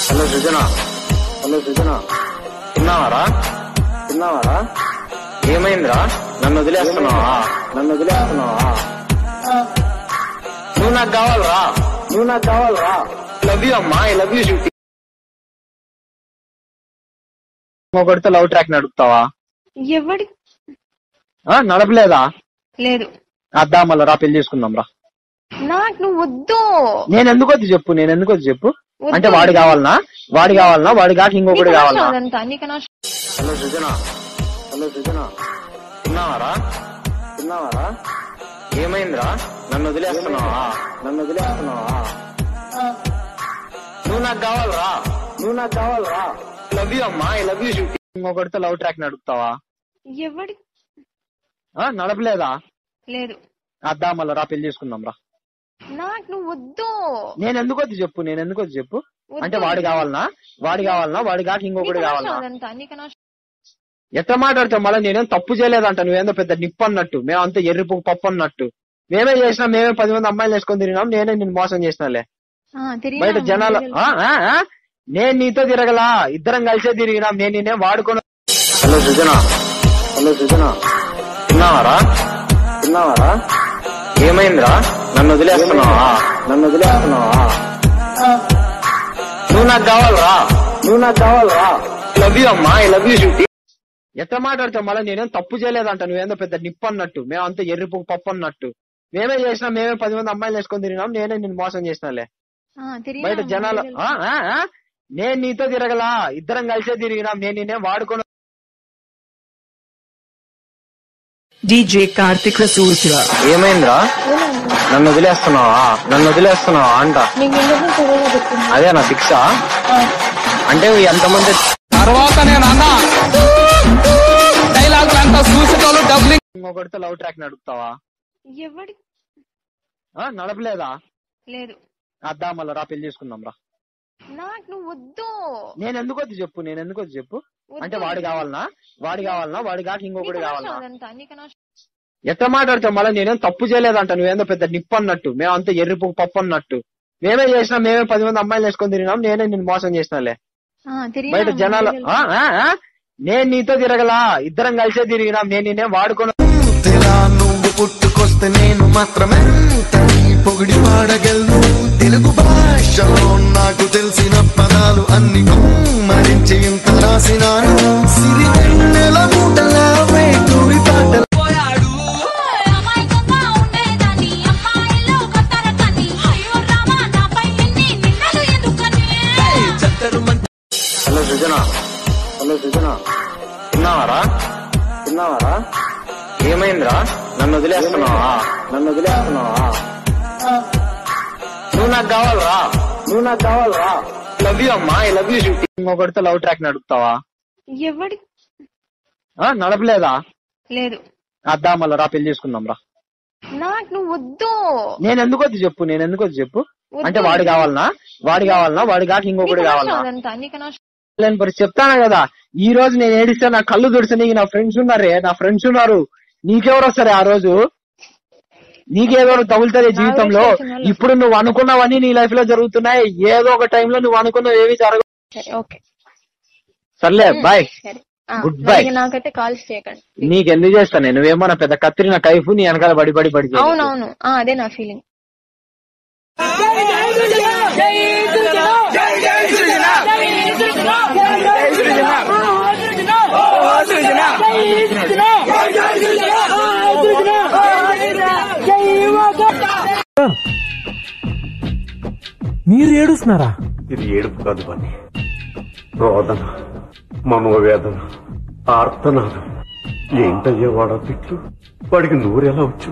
Hello సృజన, hello సృజన, తిన్నావారా? తిన్నావారా? ఏమైందిరా? నన్ను వదిలేస్తున్నావా? నన్ను వదిలేస్తున్నావా? నువ్వు నాకు కావాలరా, నువ్వు నాకు కావాలరా. లవ్ యూ అమ్మా, ఐ లవ్ యూ శృతి. ఒకటితో లవ్ ట్రాక్ నడుపుతావా? ఎవడి నడపలేదా? లేదు. అద్దా మళ్ళా రా, పెళ్లి చేసుకుందాం రా. నాకు నువ్వు వద్దు. నేను ఎందుకు వద్దు చెప్పు, నేను ఎందుకు వద్దు చెప్పు. అంటే వాడు కావాలనా, వాడి కావాలనా, వాడి కాక ఇంకొకటి కావాలనా? హలో సృజన, హలో సృజన, తిన్నావారా? తిన్నావారా? ఏమైందిరా? నన్ను వదిలేస్తున్నావా? నన్ను వదిలేస్తున్నావా? నువ్వు నాకు కావాలరా, నువ్వు నాకు కావాలరా. లవ్ యూ అమ్మా, ఐ లవ్ యూ శృతి. ఇంకొకటితో లవ్ ట్రాక్ నడుపుతావా? ఎవడి నడపలేదా? లేదు. అద్దా మళ్ళా రా, పెళ్లి చేసుకుందాం రా. నాకు నువ్వు వద్దు. నేను ఎందుకు వద్దు చెప్పు, నేను ఎందుకు వద్దు చెప్పు. అంటే వాడు కావాలనా, వాడి కావాలనా, వాడి కాక ఇంకొకటి కావాలనా? ఎట్లా మాట్లాడతావు మళ్ళీ? నేనేం తప్పు చేయలేదంట, నువ్వేందో పెద్ద నిప్పు అన్నట్టు, మేమంతా ఎర్రి పప్పు అన్నట్టు. మేమే చేసినా, మేమే 10 మంది అమ్మాయిలు వేసుకొని తిరిగినాం, నేనే నిన్ను మోసం చేసినాలే. బయట జనాలు నేను నీతో తిరగలా, ఇద్దరం కలిసే తిరిగినాం, నేను నేనే వాడుకోను. హలో సృజన, హలో సృజన, తిన్నావారా? తిన్నావారా? ఏమైందిరా? నన్ను వదిలేస్తున్నావా? నన్ను వదిలేస్తున్నావా? నువ్వు నాకు కావాలరా, నువ్వు నాకు కావాలరా. లవ్ యూ అమ్మా, ఐ లవ్ యూ శృతి. ఎట్లా మాట్లాడతావు మళ్ళీ? నేనేం తప్పు చేయలేదంట, నువ్వేందో పెద్ద నిప్పు అన్నట్టు, మేమంతా ఎర్రి పప్పు అన్నట్టు. మేమే చేసినా, మేమే 10 మంది అమ్మాయిలు వేసుకొని తిరిగినాం, నేనే నిన్ను మోసం చేసినాలే. బయట జనాలు నేను నీతో తిరగలా, ఇద్దరం కలిసే తిరిగినాం, నేను నేనే వాడుకోను. DJ కార్తిక్ రసూల్పురా. ఏమైందిరా? నన్ను వదిలేస్తున్నావా? నన్ను వదిలేస్తున్నావా అంట. అదే నా శిక్ష అంటే ఎంతమంది తర్వాత నేను అన్నా డైలాగ్ చూసేటోళ్ళు డబ్బులు. ఇంకొకటితో లవ్ ట్రాక్ నడుపుతావా? ఎవడి నడపలేదా? లేదు. అద్దా మళ్ళా రా, పెళ్లి చేసుకుందాం రా. నాకు నువ్వు వద్దు. నేను ఎందుకు వద్దు చెప్పు, నేను ఎందుకు వద్దు చెప్పు. అంటే వాడు కావాలనా, వాడి కావాలనా, వాడి కాక ఇంకొకటి కావాలనా? ఎట్లా మాట్లాడతావు మళ్ళీ? నేనేం తప్పు చేయలేదంట, నువ్వేందో పెద్ద నిప్పు అన్నట్టు, మేమంతా ఎర్రి పప్పు అన్నట్టు. మేమే చేసినా, మేమే 10 మంది అమ్మాయిలు వేసుకొని తిరిగినాం, నేనే నిన్ను మోసం చేసినాలే. బయట జనాలు నేను నీతో తిరగలా, ఇద్దరం కలిసే తిరిగినాం, నేను నేనే వాడుకోను. నువ్వు పుట్టుకొస్తే నేను మాత్రమే పొగిడి పాడగలను. తెలుగు భాషలో నాకు తెలిసిన పదాలు అన్ని మరించి ఇంత రాసినాను. సిరి నెల మూటలా వేటూరి పాటలు. హలో సృజన, హలో సృజన, తిన్నావారా? తిన్నావారా? ఏమైందిరా? నన్ను వదిలేస్తున్నావా? నన్ను వదిలేస్తున్నావా? నువ్వు నాకు కావాలరా, నువ్వు నాకు కావాలరా. లవ్ యూ అమ్మా, ఐ లవ్ యూ శృతి. ఇంకొకటితో లవ్ ట్రాక్ నడుపుతావా? ఎవడి నడపలేదా? లేదు. అద్దా మళ్ళా రా, పెళ్లి చేసుకుందాం రా. నాకు నువ్వు వద్దు. నేను ఎందుకు వద్దు చెప్పు, నేను ఎందుకు వద్దు చెప్పు. అంటే వాడు కావాలనా, వాడి కావాలనా, వాడి కాక ఇంకొకటి కావాలనా? చెప్తానా కదా, ఈ రోజు నేను ఏడిస్తే నా కళ్ళు తుడిస్తే నీకు నా ఫ్రెండ్స్ ఉన్నారే, నా ఫ్రెండ్స్ ఉన్నారు. నీకెవరు వస్తారే ఆ రోజు? నీకేదో తగులుతుంది జీవితంలో. ఇప్పుడు నువ్వు అనుకున్నవన్నీ నీ లైఫ్ లో జరుగుతున్నాయి, ఏదో ఒక టైంలో నువ్వు అనుకున్నవి ఏవి జరగవు. సర్లే, బాయ్, గుడ్ బై. నాకైతే కాల్స్ చేయకండి. నీకెందుకు చేస్తాను నేను? నువ్వేమన్నా పెద్ద కత్తిరిన కైఫ్, నీ వెనకాల బడి బడి బడి. అవునవును, అదే నా ఫీలింగ్. మీరు ఏడుస్తున్నారా? ఇది ఏడుపు కాదు బన్నీ, రోదన, మనోవేదన, ఆర్తనాదం. ఏంటయ్యా వాడా తిట్లు? వాడికి నూరెలా వచ్చు?